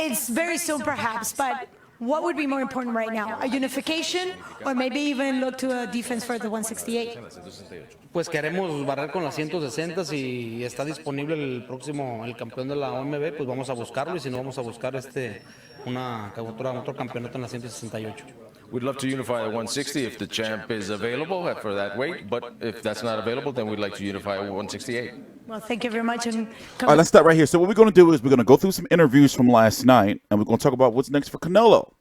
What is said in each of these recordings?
It's very soon, perhaps, but what would be more important right now? A unification, or maybe even look to a defense for the 168? Pues queremos barrer con las 160. Si está disponible el campeón de la OMB, pues vamos a buscarlo, y si no, vamos a buscar otro campeonato en la 168. We'd love to unify at 160 if the champ is available for that weight, but if that's not available, then we'd like to unify at 168. Well, thank you very much. All right, let's start right here. So what we're going to do is we're going to go through some interviews from last night, and we're going to talk about what's next for Canelo.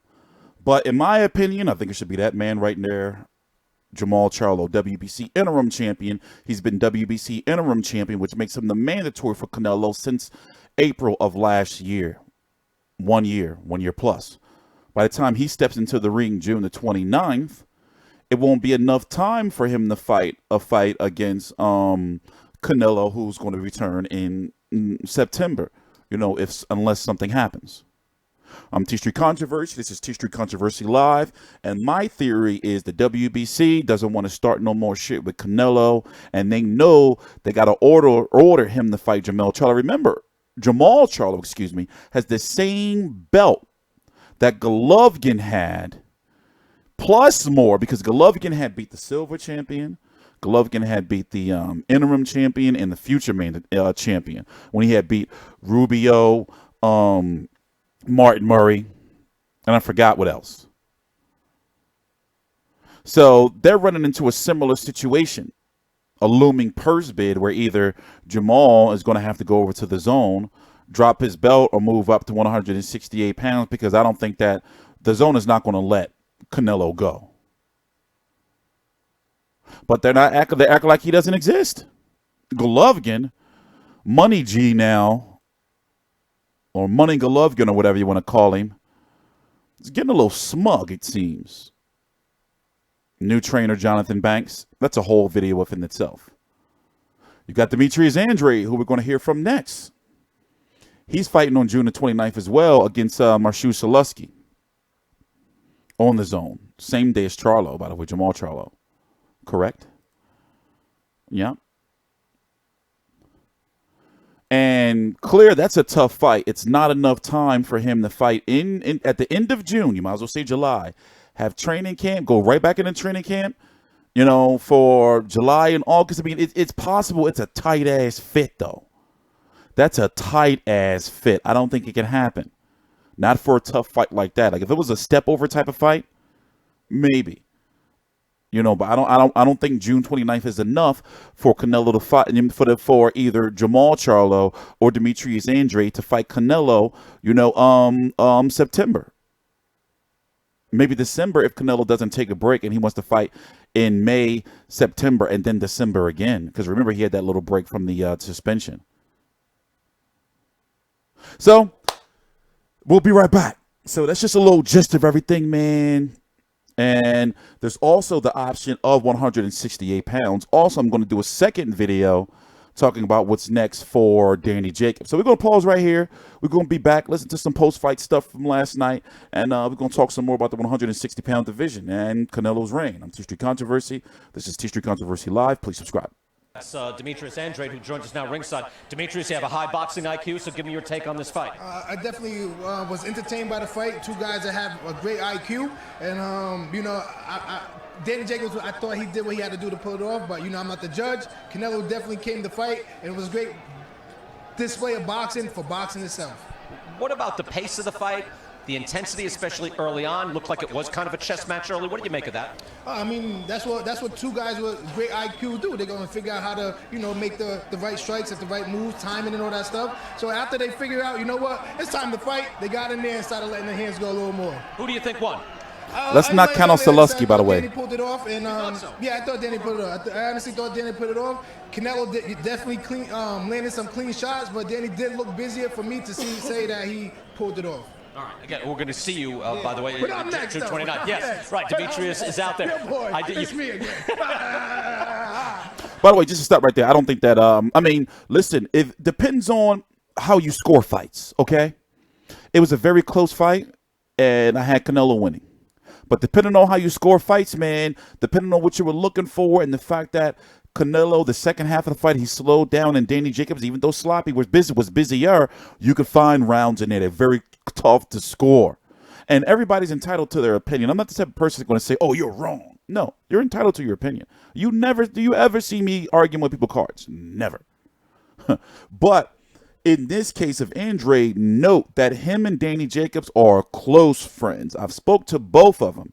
But in my opinion, I think it should be that man right there, Jamal Charlo, WBC interim champion. He's been WBC interim champion, which makes him the mandatory for Canelo since April of last year. 1 year plus. By the time he steps into the ring June the 29th, it won't be enough time for him to fight a fight against Canelo, who's going to return in September, unless something happens. I'm TstreeT Controversy. This is TstreeT Controversy Live. And my theory is the WBC doesn't want to start no more shit with Canelo, and they know they got to order him to fight Jamal Charlo. Remember, Jamal Charlo, has the same belt that Golovkin had, plus more, because Golovkin had beat the silver champion. Golovkin had beat the interim champion and the future champion when he had beat Rubio, Martin Murray, and I forgot what else. So they're running into a similar situation, a looming purse bid where either Jamal is going to have to go over to the zone, drop his belt, or move up to 168 pounds, because I don't think that the zone is not going to let Canelo go. But they're acting like he doesn't exist. Golovkin, Money G now, or Money Golovkin, or whatever you want to call him, is getting a little smug, it seems. New trainer Jonathan Banks, that's a whole video within itself. You got Demetrius Andrade, who we're going to hear from next. He's fighting on June the 29th as well against Marshew Salusky on the zone. Same day as Charlo, by the way, Jamal Charlo. Correct? Yeah. And clear, that's a tough fight. It's not enough time for him to fight at the end of June. You might as well say July. Have training camp, go right back into training camp, for July and August. I mean, it's possible. It's a tight-ass fit, though. That's a tight-ass fit. I don't think it can happen. Not for a tough fight like that. Like, if it was a step-over type of fight, maybe. But I don't think June 29th is enough for Canelo to fight, for either Jamal Charlo or Demetrius Andrade to fight Canelo, September. Maybe December if Canelo doesn't take a break and he wants to fight in May, September, and then December again. Because remember, he had that little break from the suspension. So, we'll be right back. So, that's just a little gist of everything, man. And there's also the option of 168 pounds. Also, I'm going to do a second video talking about what's next for Danny Jacobs. So we're going to pause right here. We're going to be back, listen to some post-fight stuff from last night, and we're going to talk some more about the 160-pound division and Canelo's reign. I'm TstreeT Controversy. This is TstreeT Controversy Live. Please subscribe. That's Demetrius Andrade, who joins us now ringside. Demetrius, you have a high boxing IQ, so give me your take on this fight. I definitely was entertained by the fight. Two guys that have a great IQ, and Danny Jacobs, I thought he did what he had to do to pull it off, but I'm not the judge. Canelo definitely came to fight, and it was a great display of boxing for boxing itself. What about the pace of the fight? The intensity, especially early on, looked like it was kind of a chess match early. What do you make of that? I mean, that's what two guys with great IQ do. They're going to figure out how to, make the right strikes at the right moves, timing and all that stuff. So after they figure out, what, it's time to fight, they got in there and started letting their hands go a little more. Who do you think won? Let's not count on Salusky, by the way. Danny pulled it off, and yeah, I thought Danny pulled it off. I honestly thought Danny put it off. Canelo definitely landed some clean shots, but Danny did look busier for me to say that he pulled it off. All right, again, we're going to see you, by the way, But I'm next, June 29th. Yes, right, Demetrius is out there. Yeah, boy, it's me again. By the way, just to stop right there, I don't think that, listen, it depends on how you score fights, okay? It was a very close fight, and I had Canelo winning. But depending on how you score fights, man, depending on what you were looking for, and the fact that Canelo, the second half of the fight, he slowed down, and Danny Jacobs, even though sloppy, was busier, you could find rounds in there that very tough to score. And everybody's entitled to their opinion. I'm not the type of person that's going to say, oh, you're wrong. No, you're entitled to your opinion. Do you ever see me arguing with people cards? Never. But in this case of Andrade, note that him and Danny Jacobs are close friends. I've spoke to both of them.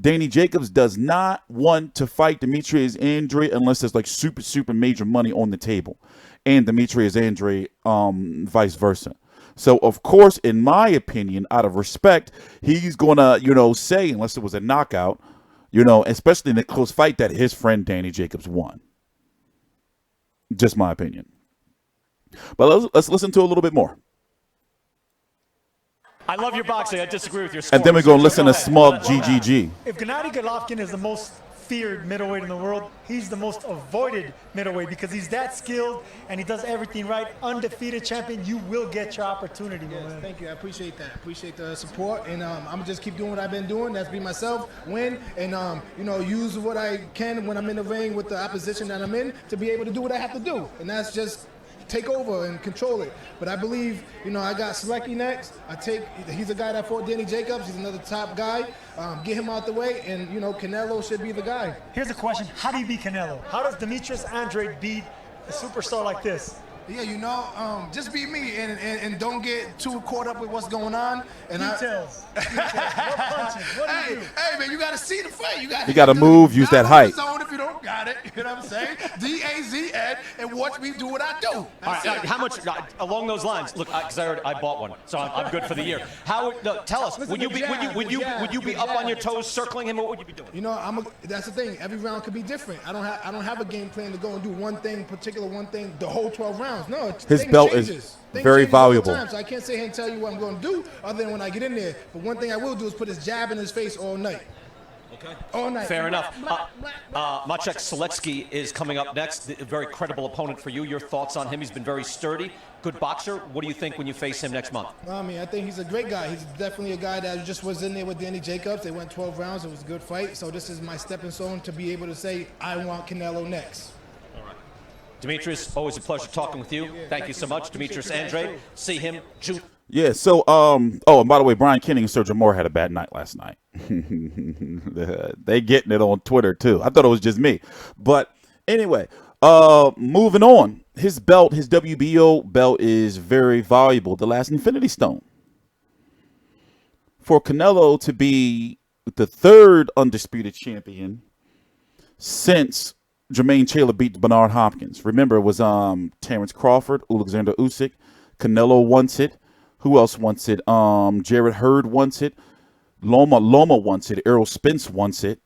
Danny Jacobs does not want to fight Demetrius Andrade unless there's like super major money on the table. And Demetrius Andrade, vice versa. So, of course, in my opinion, out of respect, he's going to, say, unless it was a knockout, especially in a close fight, that his friend Danny Jacobs won. Just my opinion. But let's listen to a little bit more. I love your boxing. I disagree with your score. And then we're going to listen to Smug GGG. If Gennady Golovkin is the most feared middleweight in the world, he's the most avoided middleweight because he's that skilled and he does everything right. Undefeated champion, you will get your opportunity, man. Thank you. I appreciate that. Appreciate the support, and I'm gonna just keep doing what I've been doing. That's be myself, win, and use what I can when I'm in the ring with the opposition that I'm in to be able to do what I have to do, and that's just take over and control it. But I believe, I got Selecki next. He's a guy that fought Danny Jacobs. He's another top guy. Get him out the way, and Canelo should be the guy. Here's the question: how do you beat Canelo? How does Demetrius Andrade beat a superstar like this? Yeah, just be me and don't get too caught up with what's going on. And Details. What punches? What do you do? Hey, man, you got to see the fight. You got to move, use that height. Zone if you don't got it, you know what I'm saying? DAZN, and watch me do what I do. All right, how much along those lines? Look, because I bought one, so I'm good for the year. Tell us, would you be up on your toes, circling him? What would you be doing? That's the thing. Every round could be different. I don't have a game plan to go and do one thing, the whole 12 rounds. No, his belt is very valuable. So I can't sit here and tell you what I'm going to do other than when I get in there. But one thing I will do is put his jab in his face all night. Okay. All night. Fair enough. Maciej Sulecki is coming up next. A very credible opponent for you. Your thoughts on him? He's been very sturdy, good boxer. What do you think when you face him next month? I think he's a great guy. He's definitely a guy that just was in there with Danny Jacobs. They went 12 rounds. It was a good fight. So this is my stepping stone to be able to say, I want Canelo next. Demetrius, always a pleasure talking with you. Thank you so much. Demetrius Andrade. See him June. Yeah, so, and by the way, Brian Kenning and Sergio Moore had a bad night last night. They getting it on Twitter, too. I thought it was just me. But anyway, moving on. His belt, his WBO belt is very valuable. The last Infinity Stone. For Canelo to be the third undisputed champion since Jermaine Taylor beat Bernard Hopkins. Remember, it was Terrence Crawford, Alexander Usyk. Canelo wants it. Who else wants it? Jared Hurd wants it. Loma wants it. Errol Spence wants it.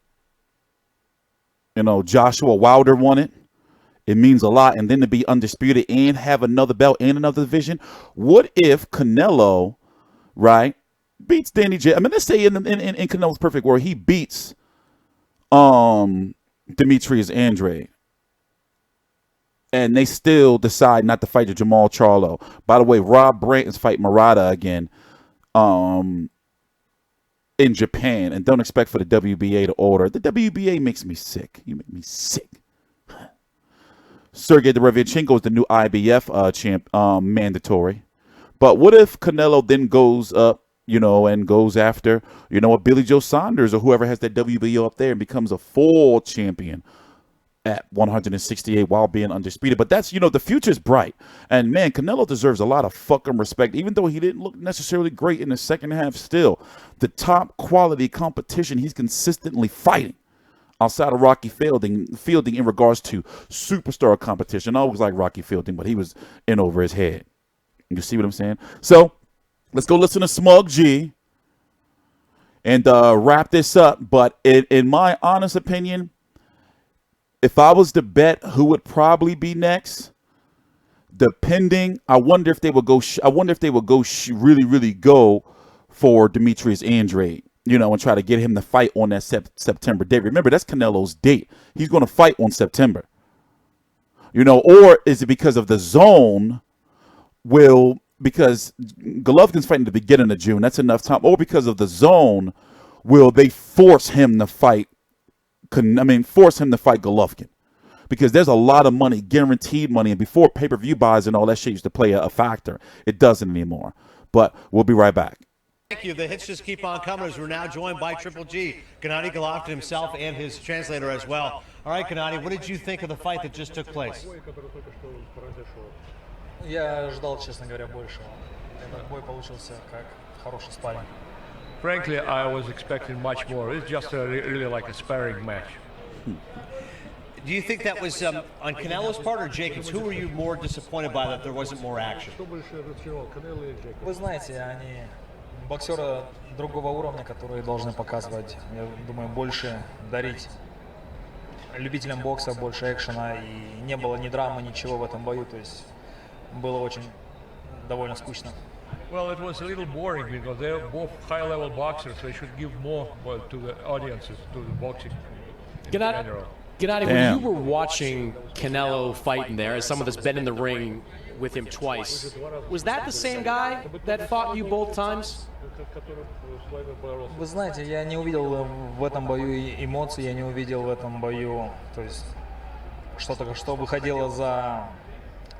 Joshua Wilder won it. It means a lot. And then to be undisputed and have another belt and another division. What if Canelo, right, beats Danny J? I mean, let's say in Canelo's perfect world, he beats Demetrius Andrade, and they still decide not to fight the Jamal Charlo. By the way, Rob Branton's fighting Murata again in Japan, and don't expect for the WBA to order. The WBA makes me sick. You make me sick. Sergey Derevyanchenko is the new IBF champ, mandatory. But what if Canelo then goes up, and goes after, Billy Joe Saunders or whoever has that WBO up there and becomes a full champion at 168 while being undisputed. But that's, the future's bright. And, man, Canelo deserves a lot of fucking respect, even though he didn't look necessarily great in the second half still. The top quality competition he's consistently fighting outside of Rocky Fielding in regards to superstar competition. I always like Rocky Fielding, but he was in over his head. You see what I'm saying? So, let's go listen to Smug G and wrap this up. But in my honest opinion, if I was to bet who would probably be next, depending, I wonder if they would go. Really go for Demetrius Andrade, and try to get him to fight on that September date. Remember, that's Canelo's date. He's going to fight on September. Or is it because of the zone? Because Golovkin's fighting at the beginning of June. That's enough time. Or because of the zone, will they force him to fight? Force him to fight Golovkin. Because there's a lot of money, guaranteed money. And before pay-per-view buys and all that shit used to play a factor. It doesn't anymore. But we'll be right back. Thank you. The hits just keep on coming as we're now joined by Triple G, Gennady Golovkin himself and his translator as well. All right, Gennady, what did you think of the fight that just took place? Я ждал, честно говоря, большего. Этот бой получился как хороший спарринг. Frankly, I was expecting much more. It's just really like a sparring match. Do you think that was on Canelo's part or Jacobs? Who were you more disappointed by that there wasn't more action? Вы знаете, они боксеры другого уровня, которые должны показывать, я думаю, больше дарить любителям бокса, больше экшена, и не было ни драмы, ничего в этом бою, то есть было очень довольно скучно. Well, it was a little boring because they're both high-level boxers. They should give more to the audiences, to the boxing in general. Gennady, when you were watching Canelo fight in there, as someone that's been in the ring with him twice, was that the same guy that fought you both times? Вы знаете, я не увидел в этом бою эмоций, я не увидел в этом бою, то есть что-то, что выходило за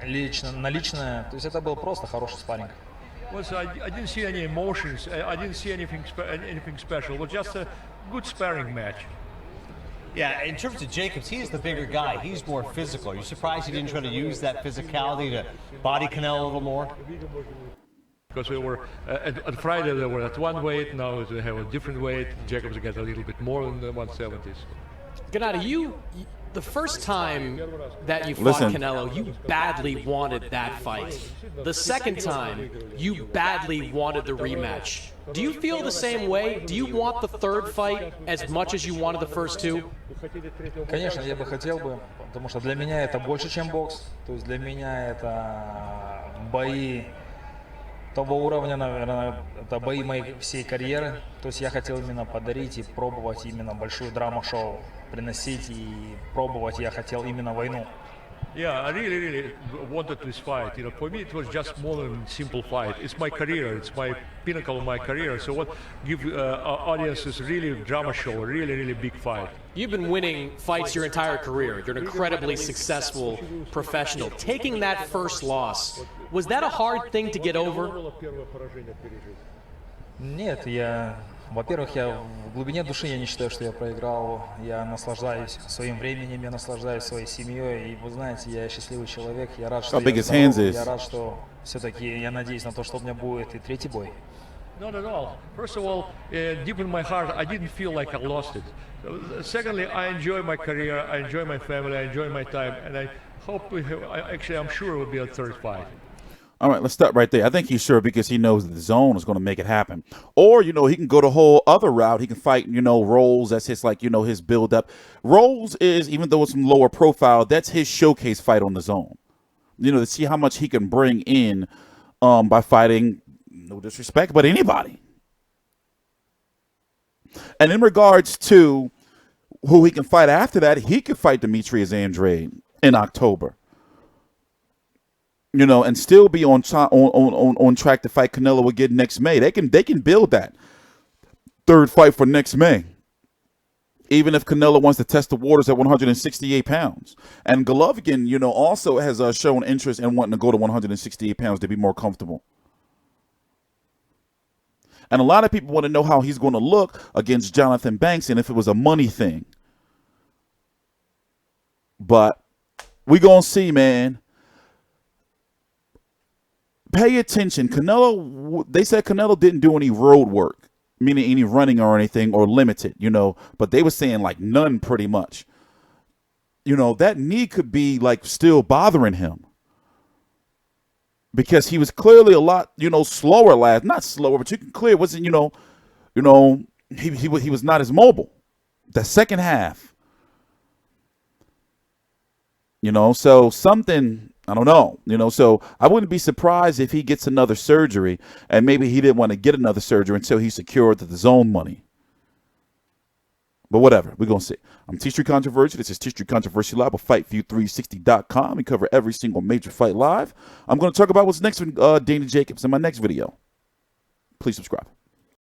на личное, то есть это был просто хороший спарринг. Well, so I didn't see any emotions. I didn't see anything special. It was just a good sparring match. Yeah, in terms of Jacobs, he is the bigger guy. He's more physical. Are you surprised he didn't try to use that physicality to body Canelo a little more? Because we were at Friday they were at one weight. Now they have a different weight. Jacobs gets a little bit more than the 170s. Gennady, the first time that you fought Canelo, you badly wanted that fight. The second time, you badly wanted the rematch. Do you feel the same way? Do you want the third fight as much as you wanted the first two? Конечно, я бы хотел бы, потому что для меня это больше, чем бокс. То есть для меня это бои того уровня, наверное, это бои моей всей карьеры. То есть я хотел именно подарить и пробовать именно большую драму-шоу, приносить и пробовать. Я хотел именно войну. Yeah, I really wanted this fight. You know, for me it was just more than a simple fight. It's my career. It's my pinnacle of my career. So what give audiences really drama show, a really big fight. You've been winning fights your entire career. You're an incredibly successful professional. Taking that first loss, was that a hard thing to get over? Нет, во-первых, я в глубине души я не считаю, что я проиграл. Я наслаждаюсь своим временем, я наслаждаюсь своей семьей. И вы знаете, я счастливый человек. Я рад, что я здоров. Я рад, что все-таки я надеюсь на то, что у меня будет и третий бой. Not at all. First of all, deep in my heart, I didn't feel like I lost it. Secondly, I enjoy my career, I enjoy my family, I enjoy my time, and I hope I'm sure it will be a third fight. All right, let's stop right there. I think he's sure because he knows that the zone is going to make it happen. Or, he can go the whole other route. He can fight, Rolls. That's his, his build-up. Rolls is, even though it's lower profile, that's his showcase fight on the zone. To see how much he can bring in by fighting, no disrespect, but anybody. And in regards to who he can fight after that, he could fight Demetrius Andrade in October. And still be on track to fight Canelo again next May. They can build that third fight for next May. Even if Canelo wants to test the waters at 168 pounds. And Golovkin, also has shown interest in wanting to go to 168 pounds to be more comfortable. And a lot of people want to know how he's going to look against Jonathan Banks and if it was a money thing. But we going to see, man. Pay attention. They said Canelo didn't do any road work, meaning any running or anything, or limited, but they were saying like none pretty much. That knee could be still bothering him because he was clearly a lot, slower not slower, but you can clear wasn't, he was not as mobile. The second half, so something, I don't know, so I wouldn't be surprised if he gets another surgery and maybe he didn't want to get another surgery until he secured the zone money. But whatever, we're going to see. I'm TstreeT Controversy. This is TstreeT Controversy Live on FightView360.com. We cover every single major fight live. I'm going to talk about what's next with Dana Jacobs in my next video. Please subscribe.